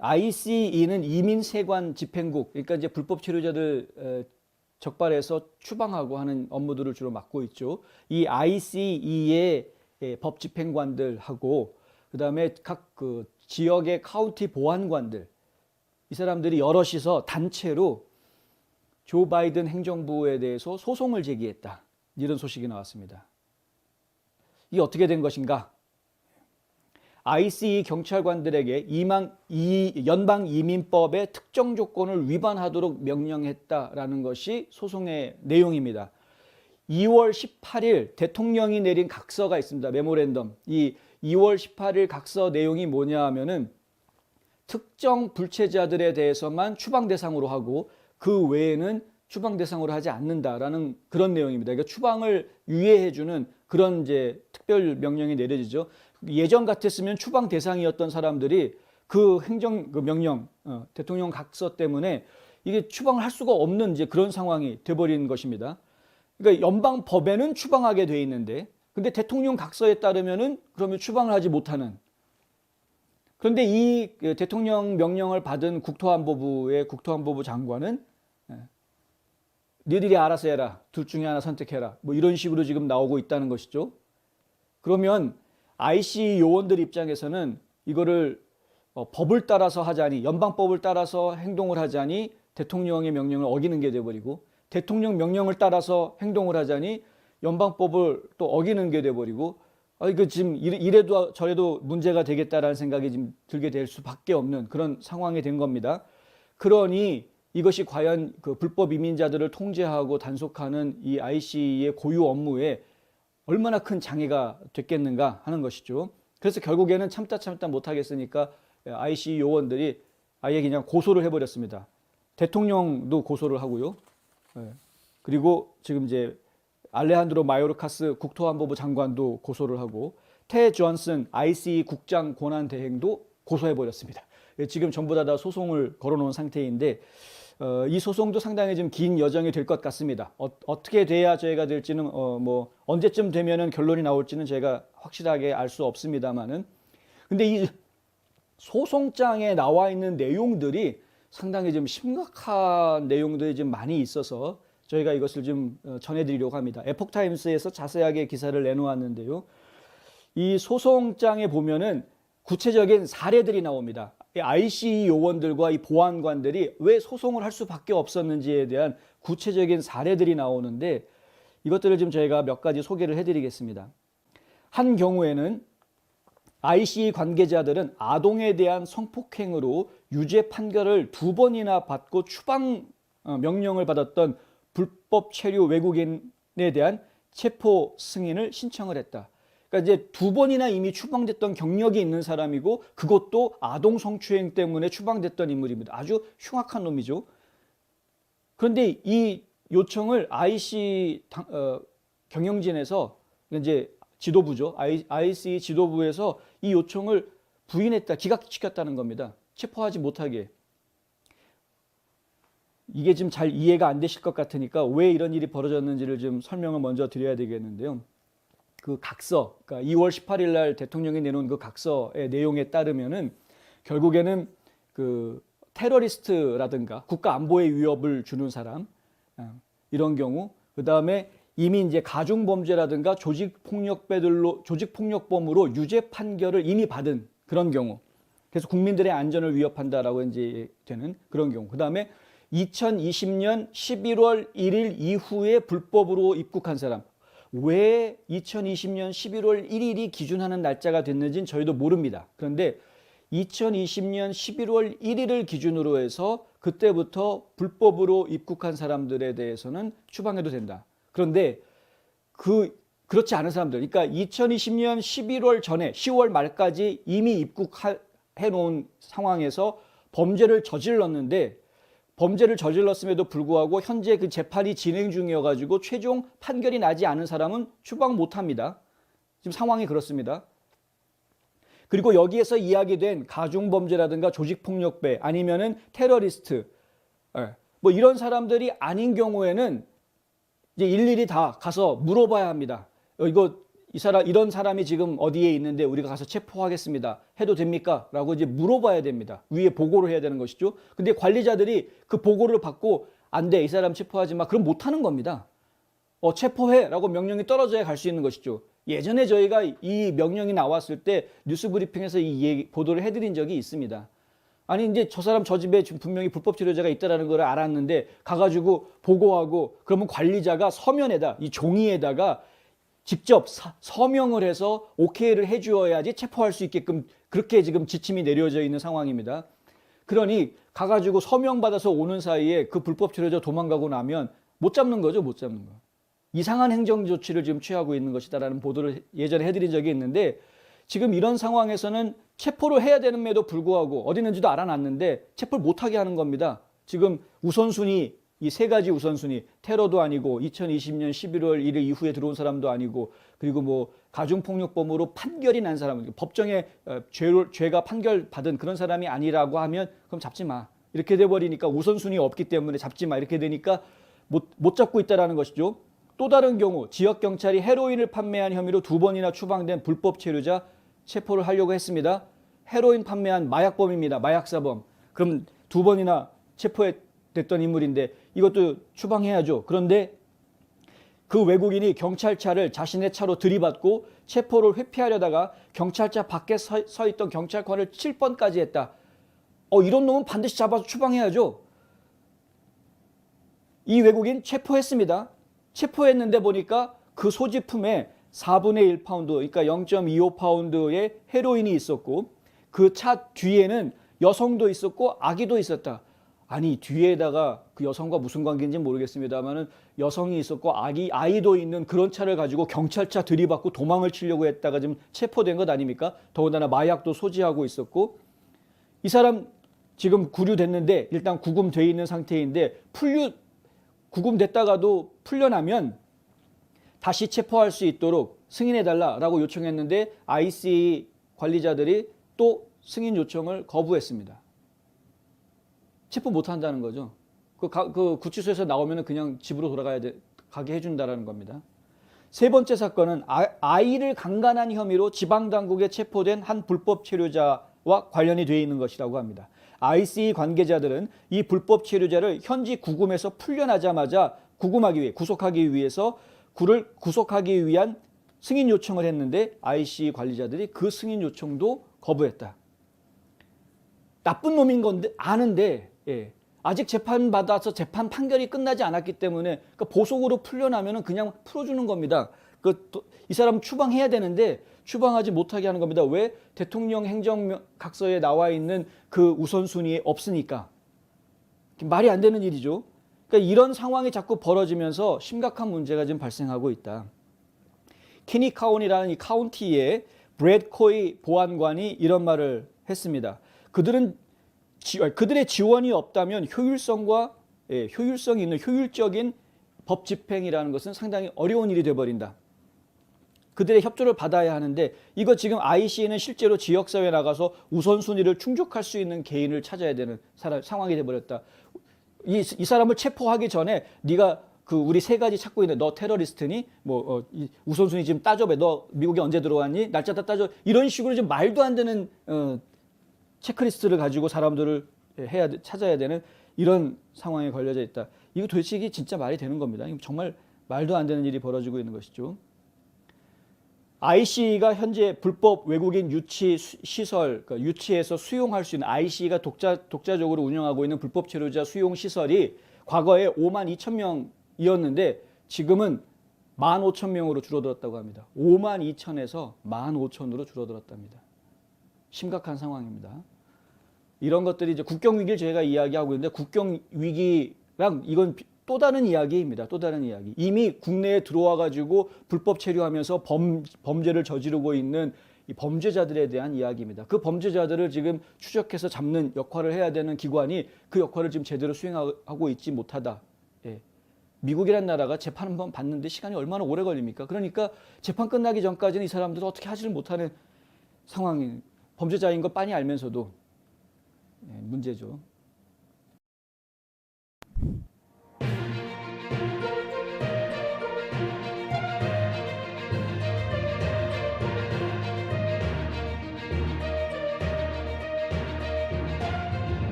ICE는 이민세관 집행국, 그러니까 이제 불법 체류자들 적발해서 추방하고 하는 업무들을 주로 맡고 있죠. 이 ICE의 법 집행관들하고 그다음에 각 그 지역의 카운티 보안관들, 이 사람들이 여럿이서 단체로 조 바이든 행정부에 대해서 소송을 제기했다. 이런 소식이 나왔습니다. 이게 어떻게 된 것인가? ICE 경찰관들에게 연방 이민법의 특정 조건을 위반하도록 명령했다라는 것이 소송의 내용입니다. 2월 18일 대통령이 내린 각서가 있습니다. 메모랜덤. 이 2월 18일 각서 내용이 뭐냐 하면은 특정 불체자들에 대해서만 추방 대상으로 하고 그 외에는 추방 대상으로 하지 않는다라는 그런 내용입니다. 그러니까 추방을 유예해주는 그런 이제 특별 명령이 내려지죠. 예전 같았으면 추방 대상이었던 사람들이 그 행정 그 명령, 대통령 각서 때문에 이게 추방을 할 수가 없는 이제 그런 상황이 돼버린 것입니다. 그러니까 연방 법에는 추방하게 돼 있는데, 근데 대통령 각서에 따르면은 그러면 추방을 하지 못하는. 그런데 이 대통령 명령을 받은 국토안보부의 국토안보부 장관은 너희들이 알아서 해라. 둘 중에 하나 선택해라. 뭐 이런 식으로 지금 나오고 있다는 것이죠. 그러면 IC 요원들 입장에서는 이거를 법을 따라서 하자니, 연방법을 따라서 행동을 하자니 대통령의 명령을 어기는 게 돼버리고, 대통령 명령을 따라서 행동을 하자니 연방법을 또 어기는 게 돼버리고, 이거 지금 이래도 저래도 문제가 되겠다라는 생각이 지금 들게 될 수밖에 없는 그런 상황이 된 겁니다. 그러니 이것이 과연 그 불법 이민자들을 통제하고 단속하는 이 IC의 고유 업무에 얼마나 큰 장애가 됐겠는가 하는 것이죠. 그래서 결국에는 참다 못하겠으니까 IC 요원들이 아예 그냥 고소를 해버렸습니다. 대통령도 고소를 하고요. 그리고 지금 이제 알레한드로 마요르카스 국토안보부 장관도 고소를 하고, 테 존슨 IC 국장 권한대행도 고소해버렸습니다. 지금 전부 다 소송을 걸어놓은 상태인데, 이 소송도 상당히 좀 긴 여정이 될 것 같습니다. 어떻게 돼야 저희가 될지는 뭐 언제쯤 되면은 결론이 나올지는 제가 확실하게 알 수 없습니다만은, 근데 이 소송장에 나와 있는 내용들이 상당히 좀 심각한 내용들이 좀 많이 있어서 저희가 이것을 좀 전해드리려고 합니다. 에폭타임스에서 자세하게 기사를 내놓았는데요. 이 소송장에 보면은 구체적인 사례들이 나옵니다. IC 요원들과 이 보안관들이 왜 소송을 할 수밖에 없었는지에 대한 구체적인 사례들이 나오는데, 이것들을 좀 저희가 몇 가지 소개를 해드리겠습니다. 한 경우에는 IC 관계자들은 아동에 대한 성폭행으로 유죄 판결을 2번이나 받고 추방 명령을 받았던 불법 체류 외국인에 대한 체포 승인을 신청을 했다. 그러니까 이제 2번이나 이미 추방됐던 경력이 있는 사람이고, 그것도 아동 성추행 때문에 추방됐던 인물입니다. 아주 흉악한 놈이죠. 그런데 이 요청을 IC 경영진에서, 이제 지도부죠. IC 지도부에서 이 요청을 부인했다, 기각시켰다는 겁니다. 체포하지 못하게. 이게 지금 잘 이해가 안 되실 것 같으니까 왜 이런 일이 벌어졌는지를 좀 설명을 먼저 드려야 되겠는데요. 그 각서, 그러니까 2월 18일 날 대통령이 내놓은 그 각서의 내용에 따르면은 결국에는 그 테러리스트라든가 국가 안보에 위협을 주는 사람, 이런 경우, 그 다음에 이미 이제 가중범죄라든가 조직폭력범으로 유죄 판결을 이미 받은 그런 경우, 그래서 국민들의 안전을 위협한다라고 이제 되는 그런 경우, 그 다음에 2020년 11월 1일 이후에 불법으로 입국한 사람. 왜 2020년 11월 1일이 기준하는 날짜가 됐는지는 저희도 모릅니다. 그런데 2020년 11월 1일을 기준으로 해서 그때부터 불법으로 입국한 사람들에 대해서는 추방해도 된다. 그런데 그렇지 않은 사람들, 그러니까 2020년 11월 전에 10월 말까지 이미 입국해 놓은 상황에서 범죄를 저질렀음에도 불구하고 현재 그 재판이 진행 중이어가지고 최종 판결이 나지 않은 사람은 추방 못합니다. 지금 상황이 그렇습니다. 그리고 여기에서 이야기된 가중범죄라든가 조직폭력배 아니면은 테러리스트, 뭐 이런 사람들이 아닌 경우에는 이제 일일이 다 가서 물어봐야 합니다. 이거 이런 사람이 지금 어디에 있는데 우리가 가서 체포하겠습니다. 해도 됩니까? 라고 이제 물어봐야 됩니다. 위에 보고를 해야 되는 것이죠. 근데 관리자들이 그 보고를 받고 안 돼, 이 사람 체포하지 마. 그럼 못 하는 겁니다. 체포해 라고 명령이 떨어져야 갈 수 있는 것이죠. 예전에 저희가 이 명령이 나왔을 때 뉴스 브리핑에서 보도를 해드린 적이 있습니다. 아니 이제 저 사람 저 집에 분명히 불법 치료자가 있다라는 걸 알았는데 가가지고 보고하고 그러면 관리자가 서면에다 이 종이에다가 직접 서명을 해서 오케이를 해주어야지 체포할 수 있게끔 그렇게 지금 지침이 내려져 있는 상황입니다. 그러니 가가지고 서명 받아서 오는 사이에 그 불법 치료자 도망가고 나면 못 잡는 거죠, 못 잡는 거. 이상한 행정 조치를 지금 취하고 있는 것이다라는 보도를 예전에 해드린 적이 있는데 지금 이런 상황에서는 체포를 해야 되는데도 불구하고 어디 있는지도 알아놨는데 체포를 못하게 하는 겁니다. 지금 우선순위, 이 세 가지 우선순위, 테러도 아니고 2020년 11월 1일 이후에 들어온 사람도 아니고 그리고 뭐 가중폭력범으로 판결이 난 사람, 법정에 죄가 판결받은 그런 사람이 아니라고 하면 그럼 잡지 마. 이렇게 돼버리니까 우선순위 없기 때문에 잡지 마. 이렇게 되니까 못 잡고 있다는 것이죠. 또 다른 경우 지역경찰이 헤로인을 판매한 혐의로 2번이나 추방된 불법 체류자 체포를 하려고 했습니다. 헤로인 판매한 마약범입니다. 마약사범. 그럼 2번이나 체포됐던 인물인데 이것도 추방해야죠. 그런데 그 외국인이 경찰차를 자신의 차로 들이받고 체포를 회피하려다가 경찰차 밖에 서 있던 경찰관을 칠 뻔까지 했다. 이런 놈은 반드시 잡아서 추방해야죠. 이 외국인 체포했습니다. 체포했는데 보니까 그 소지품에 4분의 1파운드, 그러니까 0.25파운드의 헤로인이 있었고 그 차 뒤에는 여성도 있었고 아기도 있었다. 아니 뒤에다가 그 여성과 무슨 관계인지 모르겠습니다만은 여성이 있었고 아이도 있는 그런 차를 가지고 경찰차 들이받고 도망을 치려고 했다가 지금 체포된 것 아닙니까? 더군다나 마약도 소지하고 있었고 이 사람 지금 구류됐는데 일단 구금돼 있는 상태인데 구금됐다가도 풀려나면 다시 체포할 수 있도록 승인해달라라고 요청했는데 IC 관리자들이 또 승인 요청을 거부했습니다. 체포 못한다는 거죠. 그 구치소에서 나오면 그냥 집으로 가게 해준다는 겁니다. 세 번째 사건은 아이를 강간한 혐의로 지방당국에 체포된 한 불법 체류자와 관련이 되어 있는 것이라고 합니다. ICE 관계자들은 이 불법 체류자를 현지 구금에서 풀려나자마자 구속하기 위해서 그를 구속하기 위한 승인 요청을 했는데 ICE 관리자들이 그 승인 요청도 거부했다. 나쁜 놈인 건데 아는데 아직 재판받아서 재판 판결이 끝나지 않았기 때문에 그러니까 보석으로 풀려나면 그냥 풀어주는 겁니다. 이 사람 추방해야 되는데 추방하지 못하게 하는 겁니다. 왜? 대통령 행정각서에 나와 있는 그 우선순위에 없으니까. 말이 안 되는 일이죠. 그러니까 이런 상황이 자꾸 벌어지면서 심각한 문제가 지금 발생하고 있다. 키니 카운티라는 이 카운티의 브래드 코이 보안관이 이런 말을 했습니다. 그들의 지원이 없다면 효율성이 있는 효율적인 법 집행이라는 것은 상당히 어려운 일이 되어버린다. 그들의 협조를 받아야 하는데 이거 지금 IC는 실제로 지역사회에 나가서 우선순위를 충족할 수 있는 개인을 찾아야 되는 상황이 되어버렸다. 이 사람을 체포하기 전에 네가 우리 세 가지 찾고 있는데 너 테러리스트니? 우선순위 지금 따져봐. 너 미국에 언제 들어왔니? 날짜 다 따져. 이런 식으로 좀 말도 안 되는 체크리스트를 가지고 사람들을 찾아야 되는 이런 상황에 걸려져 있다. 이거 도대체 이게 진짜 말이 되는 겁니다. 정말 말도 안 되는 일이 벌어지고 있는 것이죠. IC가 현재 불법 외국인 유치 시설, 그러니까 유치해서 수용할 수 있는 IC가 독자적으로 운영하고 있는 불법 체류자 수용 시설이 과거에 5만 2천 명이었는데 지금은 15,000명으로 줄어들었다고 합니다. 5만 2천에서 15,000으로 줄어들었답니다. 심각한 상황입니다. 이런 것들이 이제 국경 위기를 저희가 이야기하고 있는데 국경 위기랑 이건 또 다른 이야기입니다. 또 다른 이야기. 이미 국내에 들어와 가지고 불법 체류하면서 범죄를 저지르고 있는 이 범죄자들에 대한 이야기입니다. 그 범죄자들을 지금 추적해서 잡는 역할을 해야 되는 기관이 그 역할을 지금 제대로 수행하고 있지 못하다. 미국이란 나라가 재판 한번 받는데 시간이 얼마나 오래 걸립니까? 그러니까 재판 끝나기 전까지는 이 사람들은 어떻게 하지를 못하는 상황이 범죄자인 거 빤히 알면서도 문제죠.